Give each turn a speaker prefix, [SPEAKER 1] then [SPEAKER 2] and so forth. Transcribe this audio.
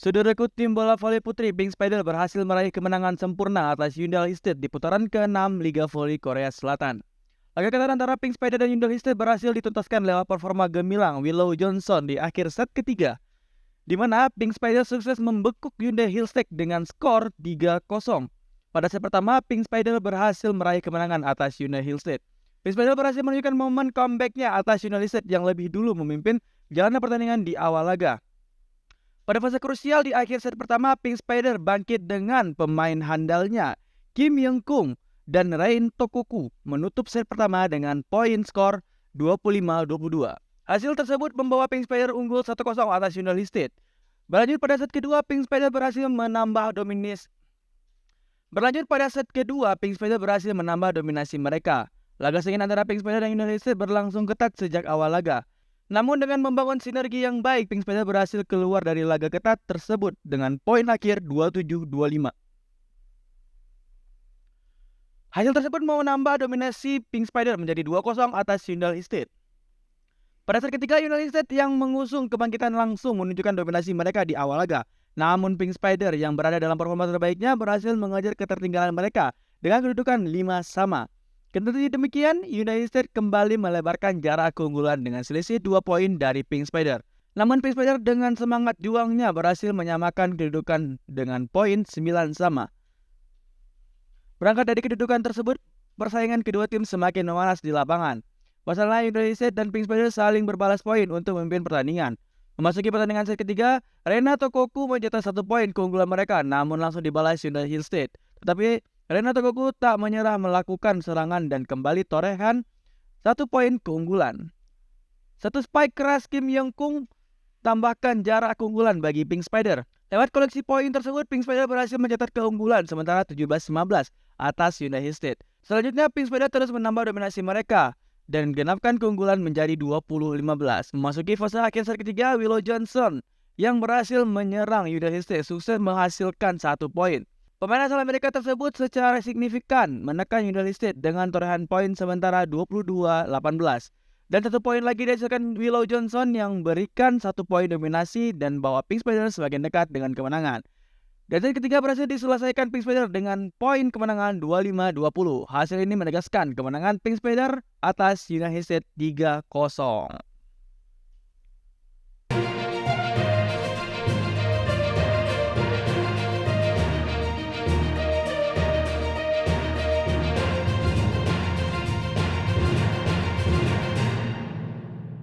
[SPEAKER 1] Saudaraku, tim bola voli putri Pink Spider berhasil meraih kemenangan sempurna atas Hyundai State di putaran ke-6 Liga Voli Korea Selatan. Laga ketat antara Pink Spider dan Hyundai State berhasil dituntaskan lewat performa gemilang Willow Johnson di akhir set ketiga, di mana Pink Spider sukses membekuk Hyundai Hillstead dengan skor 3-0. Pada set pertama, Pink Spider berhasil meraih kemenangan atas Hyundai Hillstead. Pink Spider berhasil menunjukkan momen comeback-nya atas Hyundai Hillstead yang lebih dulu memimpin jalannya pertandingan di awal laga. Pada fase krusial di akhir set pertama, Pink Spider bangkit dengan pemain handalnya Kim Young-kung dan Rain Tokoku menutup set pertama dengan poin skor 25-22. Hasil tersebut membawa Pink Spider unggul 1-0 atas Hyundai Hillstead. Berlanjut pada set kedua, Pink Spider berhasil menambah dominasi mereka. Laga sengit antara Pink Spider dan Hyundai Hillstead berlangsung ketat sejak awal laga. Namun dengan membangun sinergi yang baik, Pink Spider berhasil keluar dari laga ketat tersebut dengan poin akhir 27-25. Hasil tersebut menambah dominasi Pink Spider menjadi 2-0 atas Hyundai Hillstead. Pada set ketiga, Hyundai Hillstead yang mengusung kebangkitan langsung menunjukkan dominasi mereka di awal laga. Namun Pink Spider yang berada dalam performa terbaiknya berhasil mengejar ketertinggalan mereka dengan kedudukan 5-sama. Kendati demikian, Hyundai Hillstead kembali melebarkan jarak keunggulan dengan selisih 2 poin dari Pink Spider. Namun Pink Spider dengan semangat juangnya berhasil menyamakan kedudukan dengan poin 9 sama. Berangkat dari kedudukan tersebut, persaingan kedua tim semakin memanas di lapangan. Pasalnya Hyundai Hillstead dan Pink Spider saling berbalas poin untuk memimpin pertandingan. Memasuki pertandingan set ketiga, Renato Koku mencetak 1 poin keunggulan mereka, namun langsung dibalas Hyundai Hillstead. Tetapi Renato Koku tak menyerah melakukan serangan dan kembali torehan 1 poin keunggulan. Satu spike keras Kim Young-kung tambahkan jarak keunggulan bagi Pink Spider. Lewat koleksi poin tersebut, Pink Spider berhasil mencatat keunggulan sementara 17-15 atas Hyundai Hillstead. Selanjutnya, Pink Spider terus menambah dominasi mereka dan genapkan keunggulan menjadi 20-15. Memasuki fase akhir set ketiga, Willow Johnson yang berhasil menyerang Hyundai Hillstead sukses menghasilkan 1 poin. Pemain asal Amerika tersebut secara signifikan menekan Hyundai Hillstead dengan torehan poin sementara 22-18. Dan 1 poin lagi dihasilkan Willow Johnson yang berikan 1 poin dominasi dan bawa Pink Spider semakin dekat dengan kemenangan. Dan set ketiga berhasil diselesaikan Pink Spider dengan poin kemenangan 25-20. Hasil ini menegaskan kemenangan Pink Spider atas Hyundai Hillstead 3-0.